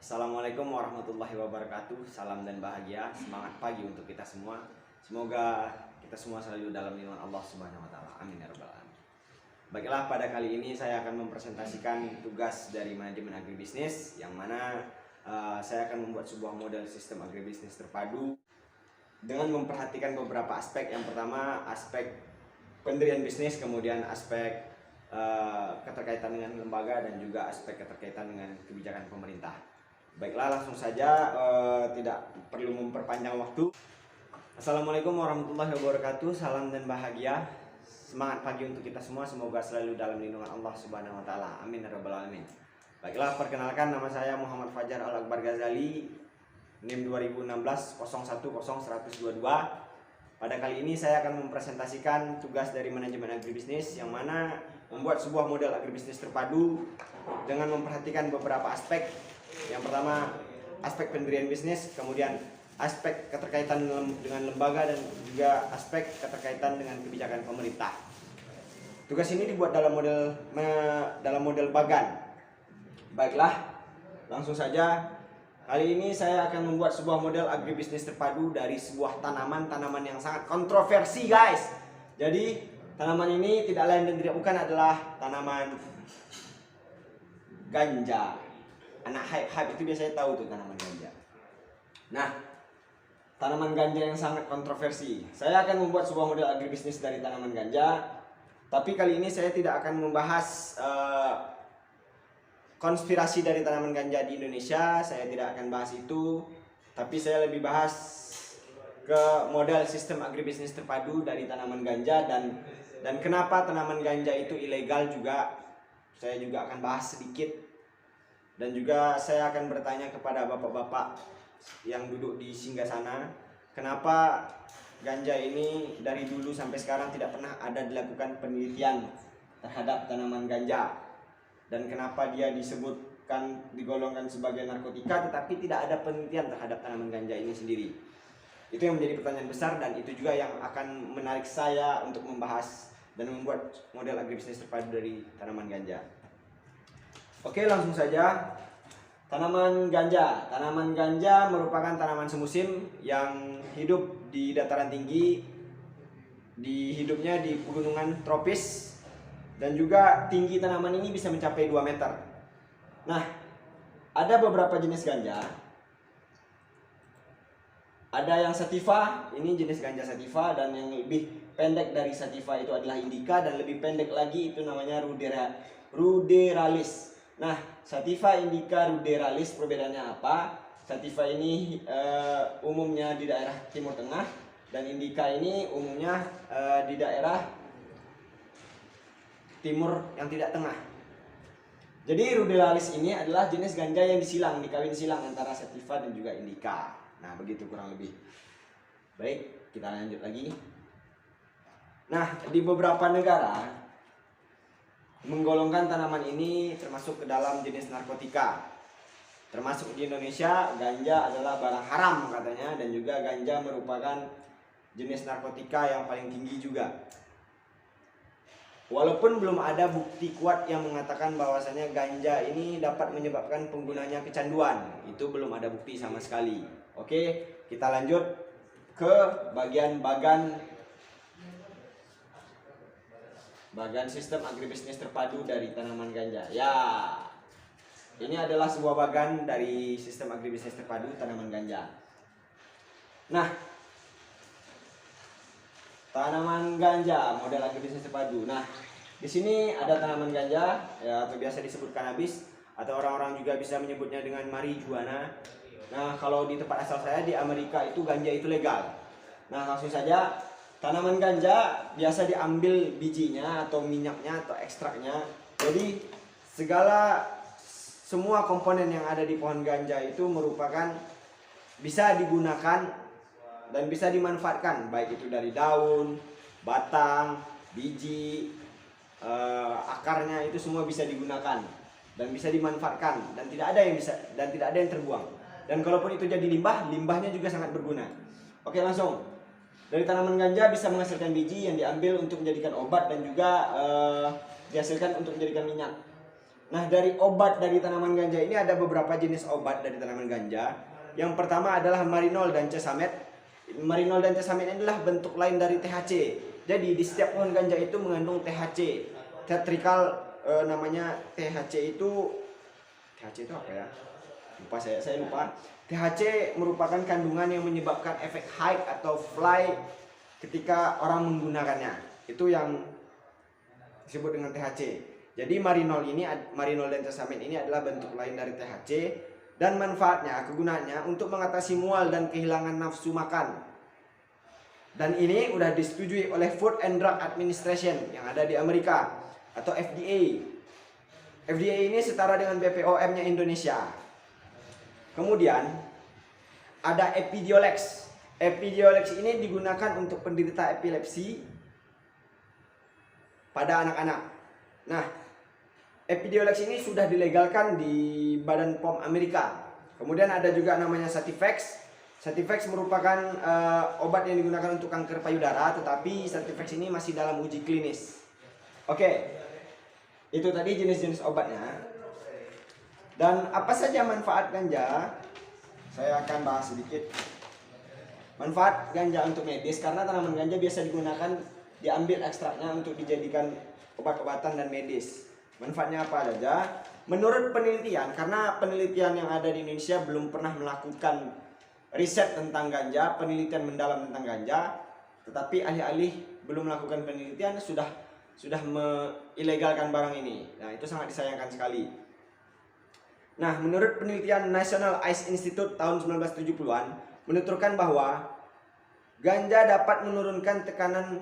Assalamualaikum warahmatullahi wabarakatuh. Salam dan bahagia, semangat pagi untuk kita semua. Semoga kita semua selalu dalam lindungan Allah Subhanahu wa taala. Amin ya rabbal alamin. Baiklah, pada kali ini saya akan mempresentasikan tugas dari manajemen agribisnis yang mana saya akan membuat sebuah model sistem agribisnis terpadu dengan memperhatikan beberapa aspek. Yang pertama, aspek pendirian bisnis, kemudian aspek keterkaitan dengan lembaga, dan juga aspek keterkaitan dengan kebijakan pemerintah. Baiklah, langsung saja, tidak perlu memperpanjang waktu. Assalamualaikum warahmatullahi wabarakatuh. Salam dan bahagia, semangat pagi untuk kita semua. Semoga selalu dalam lindungan Allah Subhanahu wa taala. Amin ya rabbal alamin. Baiklah, perkenalkan, nama saya Muhammad Fajar Al-Akbar Ghazali, NIM 2016 010122. Pada kali ini saya akan mempresentasikan tugas dari manajemen agribisnis yang mana membuat sebuah model agribisnis terpadu dengan memperhatikan beberapa aspek. Yang pertama, aspek pendirian bisnis, kemudian aspek keterkaitan dengan lembaga, dan juga aspek keterkaitan dengan kebijakan pemerintah. Tugas ini dibuat dalam model bagan. Baiklah, langsung saja. Kali ini saya akan membuat sebuah model agribisnis terpadu dari sebuah tanaman yang sangat kontroversi, guys. Jadi tanaman ini tidak lain dan tidak bukan adalah tanaman ganja. Anak hype itu biasanya tahu tuh tanaman ganja. Nah, tanaman ganja yang sangat kontroversi. Saya akan membuat sebuah model agribisnis dari tanaman ganja. Tapi kali ini saya tidak akan membahas konspirasi dari tanaman ganja di Indonesia. Saya tidak akan bahas itu. Tapi saya lebih bahas ke model sistem agribisnis terpadu dari tanaman ganja, dan kenapa tanaman ganja itu ilegal juga. Saya juga akan bahas sedikit. Dan juga saya akan bertanya kepada bapak-bapak yang duduk di singgasana, kenapa ganja ini dari dulu sampai sekarang tidak pernah ada dilakukan penelitian terhadap tanaman ganja, dan kenapa dia disebutkan digolongkan sebagai narkotika tetapi tidak ada penelitian terhadap tanaman ganja ini sendiri. Itu yang menjadi pertanyaan besar, dan itu juga yang akan menarik saya untuk membahas dan membuat model agribisnis terpadu dari tanaman ganja. Oke, langsung saja. Tanaman ganja. Tanaman ganja merupakan tanaman semusim yang hidup di dataran tinggi, hidupnya di pegunungan tropis, dan juga tinggi tanaman ini bisa mencapai 2 meter. Nah, ada beberapa jenis ganja. Ada yang sativa, ini jenis ganja sativa, dan yang lebih pendek dari sativa itu adalah indica, dan lebih pendek lagi itu namanya ruderalis. Nah, sativa, indica, ruderalis perbedaannya apa? Sativa ini umumnya di daerah Timur Tengah, dan indica ini umumnya di daerah timur yang tidak tengah. Jadi ruderalis ini adalah jenis ganja yang disilang, dikawin silang antara sativa dan juga indica. Nah, begitu kurang lebih. Baik, kita lanjut lagi. Nah, di beberapa negara menggolongkan tanaman ini termasuk ke dalam jenis narkotika. Termasuk di Indonesia, ganja adalah barang haram katanya, dan juga ganja merupakan jenis narkotika yang paling tinggi juga. Walaupun belum ada bukti kuat yang mengatakan bahwasanya ganja ini dapat menyebabkan penggunanya kecanduan, itu belum ada bukti sama sekali. Oke, kita lanjut ke bagian bagan sistem agribisnis terpadu dari tanaman ganja. Ya, ini adalah sebuah bagan dari sistem agribisnis terpadu tanaman ganja. Nah, tanaman ganja model agribisnis terpadu. Nah, di sini ada tanaman ganja, ya, atau biasa disebut kanabis, atau orang-orang juga bisa menyebutnya dengan marijuana. Nah, kalau di tempat asal saya di Amerika itu ganja itu legal. Nah, langsung saja. Tanaman ganja biasa diambil bijinya atau minyaknya atau ekstraknya. Jadi semua komponen yang ada di pohon ganja itu merupakan bisa digunakan dan bisa dimanfaatkan, baik itu dari daun, batang, biji, akarnya, itu semua bisa digunakan dan bisa dimanfaatkan, dan tidak ada yang terbuang. Dan kalaupun itu jadi limbahnya juga sangat berguna. Oke, langsung. Dari tanaman ganja bisa menghasilkan biji yang diambil untuk menjadikan obat, dan juga dihasilkan untuk menjadikan minyak. Nah, dari obat dari tanaman ganja ini ada beberapa jenis obat dari tanaman ganja. Yang pertama adalah marinol dan cesamet. Marinol dan cesamet ini adalah bentuk lain dari THC. Jadi di setiap pohon ganja itu mengandung THC. Tetrikal namanya THC itu apa ya? Lupa saya lupa. THC merupakan kandungan yang menyebabkan efek high atau fly ketika orang menggunakannya. Itu yang disebut dengan THC. Jadi marinol dan cesamet ini adalah bentuk lain dari THC dan manfaatnya, kegunaannya untuk mengatasi mual dan kehilangan nafsu makan. Dan ini udah disetujui oleh Food and Drug Administration yang ada di Amerika atau FDA. FDA ini setara dengan BPOM-nya Indonesia. Kemudian ada Epidiolex. Epidiolex ini digunakan untuk penderita epilepsi pada anak-anak. Nah, Epidiolex ini sudah dilegalkan di Badan POM Amerika. Kemudian ada juga namanya Sativex. Sativex merupakan obat yang digunakan untuk kanker payudara, tetapi Sativex ini masih dalam uji klinis. Oke, itu tadi jenis-jenis obatnya. Dan apa saja manfaat ganja? Saya akan bahas sedikit. Manfaat ganja untuk medis, karena tanaman ganja biasa digunakan, diambil ekstraknya untuk dijadikan obat-obatan dan medis. Manfaatnya apa saja? Menurut penelitian, karena penelitian yang ada di Indonesia belum pernah melakukan riset tentang ganja, penelitian mendalam tentang ganja, tetapi alih-alih belum melakukan penelitian sudah ilegalkan barang ini. Nah, itu sangat disayangkan sekali. Nah, menurut penelitian National Ice Institute tahun 1970-an menuturkan bahwa ganja dapat menurunkan tekanan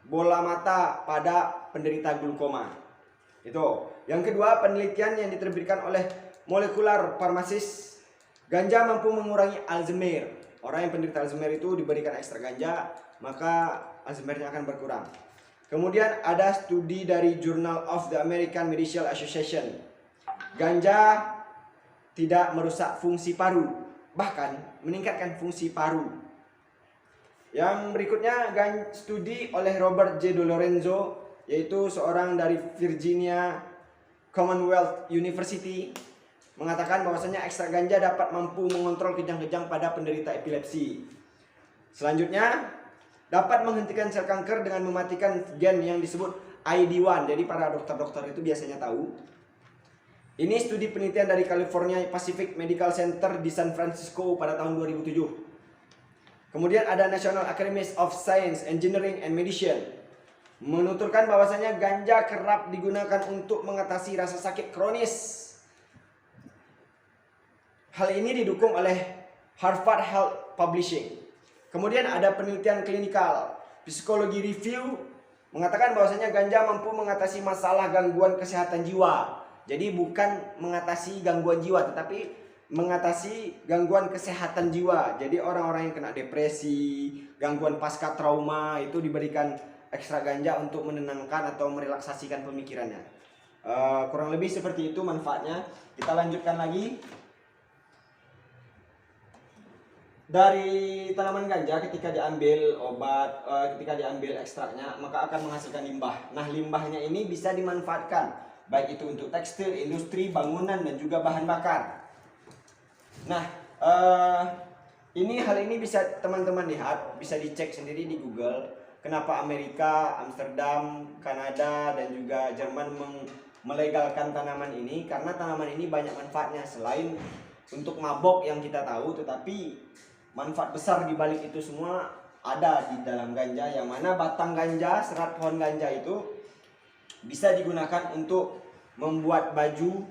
bola mata pada penderita glaukoma. Itu. Yang kedua, penelitian yang diterbitkan oleh Molecular Pharmacist, ganja mampu mengurangi Alzheimer. Orang yang penderita Alzheimer itu diberikan ekstra ganja, maka Alzheimer-nya akan berkurang. Kemudian ada studi dari Journal of the American Medical Association. Ganja tidak merusak fungsi paru, bahkan meningkatkan fungsi paru. Yang berikutnya studi oleh Robert J. DiLorenzo, yaitu seorang dari Virginia Commonwealth University, mengatakan bahwasanya ekstrak ganja dapat mampu mengontrol kejang-kejang pada penderita epilepsi. Selanjutnya, dapat menghentikan sel kanker dengan mematikan gen yang disebut ID1. Jadi para dokter-dokter itu biasanya tahu. Ini studi penelitian dari California Pacific Medical Center di San Francisco pada tahun 2007. Kemudian ada National Academy of Science, Engineering and Medicine menuturkan bahwasanya ganja kerap digunakan untuk mengatasi rasa sakit kronis. Hal ini didukung oleh Harvard Health Publishing. Kemudian ada penelitian klinikal Psychology Review mengatakan bahwasanya ganja mampu mengatasi masalah gangguan kesehatan jiwa. Jadi bukan mengatasi gangguan jiwa, tetapi mengatasi gangguan kesehatan jiwa. Jadi orang-orang yang kena depresi, gangguan pasca trauma itu diberikan ekstra ganja untuk menenangkan atau merelaksasikan pemikirannya. Kurang lebih seperti itu manfaatnya. Kita lanjutkan lagi. Dari tanaman ganja ketika diambil obat, ketika diambil ekstraknya, maka akan menghasilkan limbah. Nah, limbahnya ini bisa dimanfaatkan, baik itu untuk tekstil, industri, bangunan, dan juga bahan bakar. Nah, hal ini bisa teman-teman lihat, bisa dicek sendiri di Google. Kenapa Amerika, Amsterdam, Kanada, dan juga Jerman melegalkan tanaman ini? Karena tanaman ini banyak manfaatnya. Selain untuk mabok yang kita tahu, tetapi manfaat besar di balik itu semua ada di dalam ganja. Yang mana batang ganja, serat pohon ganja itu bisa digunakan untuk membuat baju.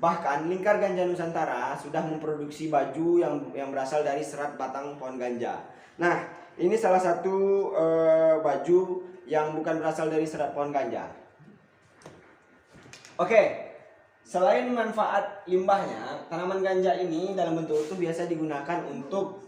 Bahkan Lingkar Ganja Nusantara sudah memproduksi baju yang berasal dari serat batang pohon ganja. Nah, ini salah satu baju yang bukan berasal dari serat pohon ganja. Oke, selain manfaat limbahnya, tanaman ganja ini dalam bentuk utuh biasa digunakan untuk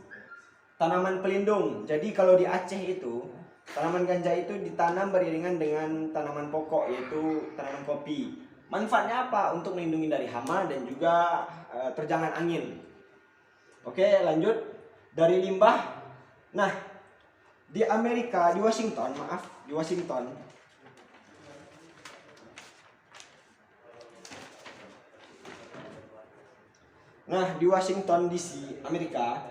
tanaman pelindung. Jadi kalau di Aceh itu, tanaman ganja itu ditanam beriringan dengan tanaman pokok, yaitu tanaman kopi. Manfaatnya apa? Untuk melindungi dari hama dan juga terjangan angin. Oke, lanjut. Dari limbah. Nah, di Amerika, di Washington, Nah, di Washington DC, Amerika,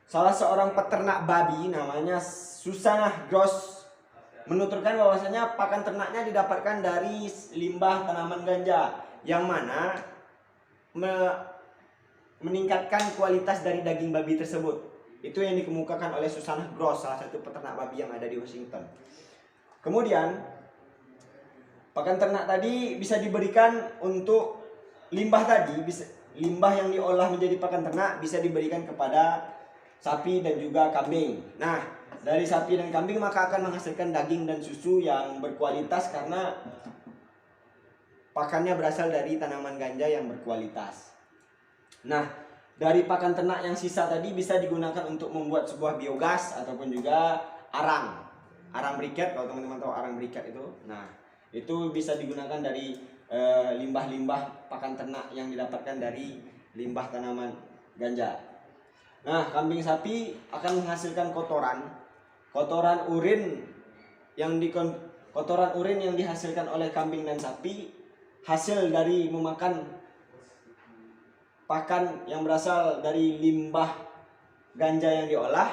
salah seorang peternak babi namanya Susanna Gross menuturkan bahwasanya pakan ternaknya didapatkan dari limbah tanaman ganja, yang mana meningkatkan kualitas dari daging babi tersebut. Itu yang dikemukakan oleh Susanna Gross, salah satu peternak babi yang ada di Washington. Kemudian pakan ternak tadi bisa diberikan untuk limbah tadi, limbah yang diolah menjadi pakan ternak bisa diberikan kepada sapi dan juga kambing. Nah, dari sapi dan kambing maka akan menghasilkan daging dan susu yang berkualitas karena pakannya berasal dari tanaman ganja yang berkualitas. Nah, dari pakan ternak yang sisa tadi bisa digunakan untuk membuat sebuah biogas ataupun juga arang briket. Kalau teman-teman tahu arang briket itu, nah itu bisa digunakan dari limbah-limbah pakan ternak yang didapatkan dari limbah tanaman ganja. Nah, kambing sapi akan menghasilkan kotoran urin yang dihasilkan oleh kambing dan sapi hasil dari memakan pakan yang berasal dari limbah ganja yang diolah,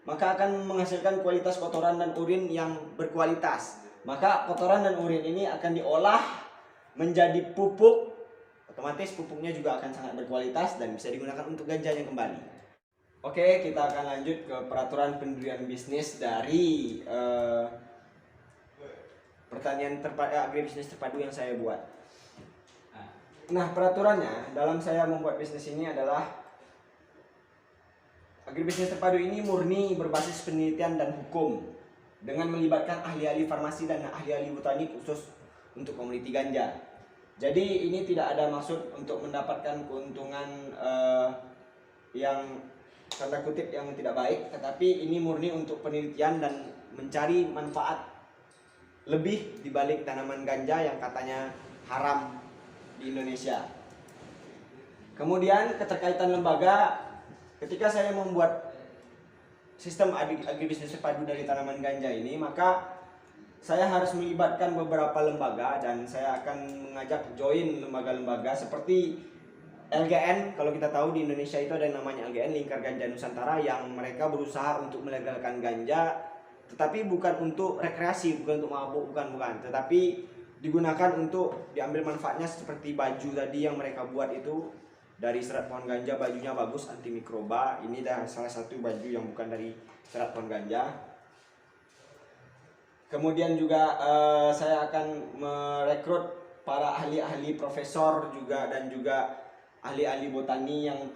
maka akan menghasilkan kualitas kotoran dan urin yang berkualitas. Maka kotoran dan urin ini akan diolah menjadi pupuk, otomatis pupuknya juga akan sangat berkualitas dan bisa digunakan untuk ganjanya kembali. Oke, kita akan lanjut ke peraturan pendirian bisnis dari pertanian agribisnis terpadu yang saya buat. Nah, peraturannya dalam saya membuat bisnis ini adalah agribisnis terpadu ini murni berbasis penelitian dan hukum dengan melibatkan ahli-ahli farmasi dan ahli-ahli botani khusus untuk komoditi ganja. Jadi ini tidak ada maksud untuk mendapatkan keuntungan yang tanda kutip yang tidak baik, tetapi ini murni untuk penelitian dan mencari manfaat lebih dibalik tanaman ganja yang katanya haram di Indonesia. Kemudian keterkaitan lembaga, ketika saya membuat sistem agribisnis terpadu dari tanaman ganja ini, maka saya harus melibatkan beberapa lembaga dan saya akan mengajak join lembaga-lembaga seperti LGN. Kalau kita tahu di Indonesia itu ada yang namanya LGN, Lingkar Ganja Nusantara, yang mereka berusaha untuk melegalkan ganja, tetapi bukan untuk rekreasi, bukan untuk mabuk, bukan, tetapi digunakan untuk diambil manfaatnya seperti baju tadi yang mereka buat itu dari serat pohon ganja. Bajunya bagus, anti mikroba. Ini dah salah satu baju yang bukan dari serat pohon ganja. Kemudian juga saya akan merekrut para ahli-ahli profesor juga dan juga ahli-ahli botani yang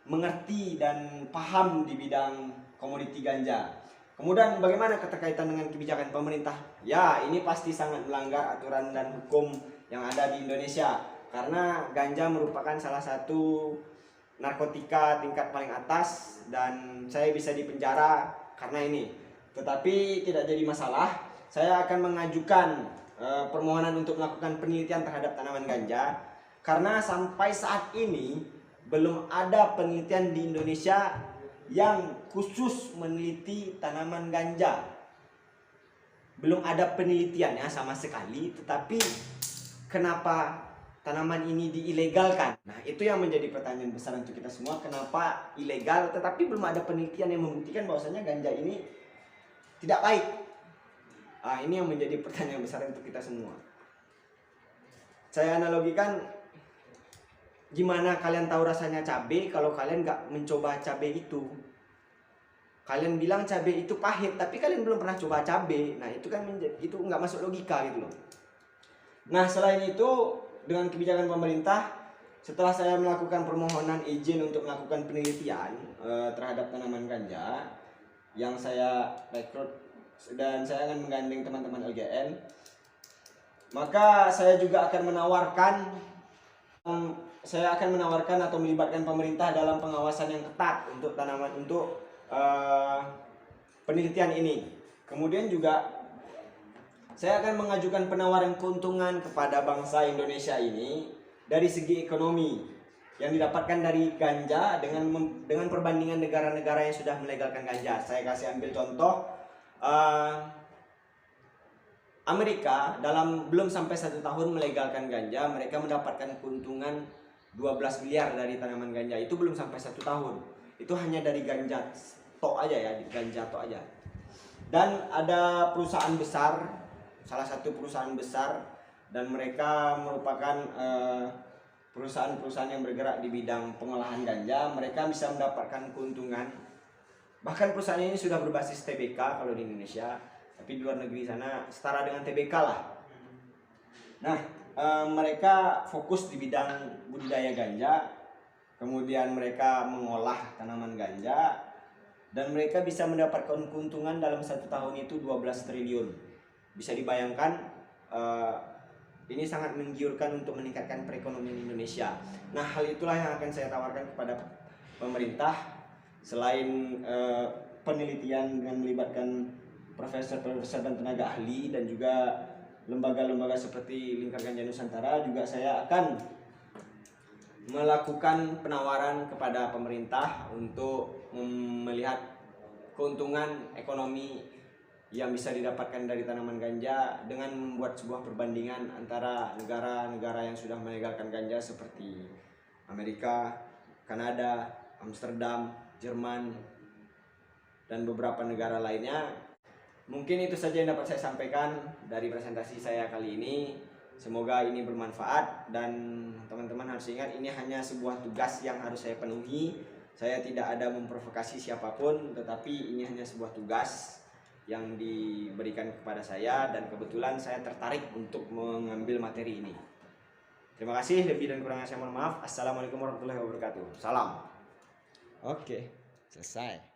mengerti dan paham di bidang komoditi ganja. Kemudian bagaimana keterkaitan dengan kebijakan pemerintah? Ya, ini pasti sangat melanggar aturan dan hukum yang ada di Indonesia, karena ganja merupakan salah satu narkotika tingkat paling atas dan saya bisa dipenjara karena ini. Tetapi tidak jadi masalah, saya akan mengajukan permohonan untuk melakukan penelitian terhadap tanaman ganja, karena sampai saat ini belum ada penelitian di Indonesia yang khusus meneliti tanaman ganja. Belum ada penelitiannya sama sekali, tetapi kenapa tanaman ini diilegalkan? Nah, itu yang menjadi pertanyaan besar untuk kita semua. Kenapa ilegal tetapi belum ada penelitian yang membuktikan bahwasanya ganja ini tidak baik? Ini yang menjadi pertanyaan besar untuk kita semua. Saya analogikan, gimana kalian tahu rasanya cabai kalau kalian nggak mencoba cabai itu? Kalian bilang cabai itu pahit, tapi kalian belum pernah coba cabai. Nah, itu kan itu nggak masuk logika gitu loh. Nah, selain itu, dengan kebijakan pemerintah, setelah saya melakukan permohonan izin untuk melakukan penelitian terhadap tanaman ganja yang saya rekrut dan saya akan menggandeng teman-teman LGN, maka saya juga akan menawarkan atau melibatkan pemerintah dalam pengawasan yang ketat untuk tanaman, untuk penelitian ini. Kemudian juga saya akan mengajukan penawaran keuntungan kepada bangsa Indonesia ini dari segi ekonomi yang didapatkan dari ganja dengan perbandingan negara-negara yang sudah melegalkan ganja. Saya kasih ambil contoh, Amerika dalam belum sampai 1 tahun melegalkan ganja, mereka mendapatkan keuntungan 12 miliar dari tanaman ganja. Itu belum sampai 1 tahun. Itu hanya dari ganja tok aja ya, ganja tok aja. Dan ada perusahaan besar, salah satu perusahaan besar, dan mereka merupakan perusahaan-perusahaan yang bergerak di bidang pengolahan ganja. Mereka bisa mendapatkan keuntungan. Bahkan perusahaan ini sudah berbasis TBK kalau di Indonesia, tapi di luar negeri sana setara dengan TBK lah. Nah, mereka fokus di bidang budidaya ganja, kemudian mereka mengolah tanaman ganja, dan mereka bisa mendapatkan keuntungan dalam 1 tahun itu 12 triliun. Bisa dibayangkan, ini sangat menggiurkan untuk meningkatkan perekonomian Indonesia. Nah, hal itulah yang akan saya tawarkan kepada pemerintah. Selain penelitian dengan melibatkan profesor-profesor dan tenaga ahli, dan juga lembaga-lembaga seperti Lingkar Ganja Nusantara, juga saya akan melakukan penawaran kepada pemerintah untuk melihat keuntungan ekonomi yang bisa didapatkan dari tanaman ganja dengan membuat sebuah perbandingan antara negara-negara yang sudah melegalkan ganja seperti Amerika, Kanada, Amsterdam, Jerman, dan beberapa negara lainnya. Mungkin itu saja yang dapat saya sampaikan dari presentasi saya kali ini. Semoga ini bermanfaat, dan teman-teman harus ingat ini hanya sebuah tugas yang harus saya penuhi. Saya tidak ada memprovokasi siapapun, tetapi ini hanya sebuah tugas yang diberikan kepada saya, dan kebetulan saya tertarik untuk mengambil materi ini. Terima kasih, lebih dan kurangnya saya mohon maaf. Assalamualaikum warahmatullahi wabarakatuh. Salam. Oke, selesai.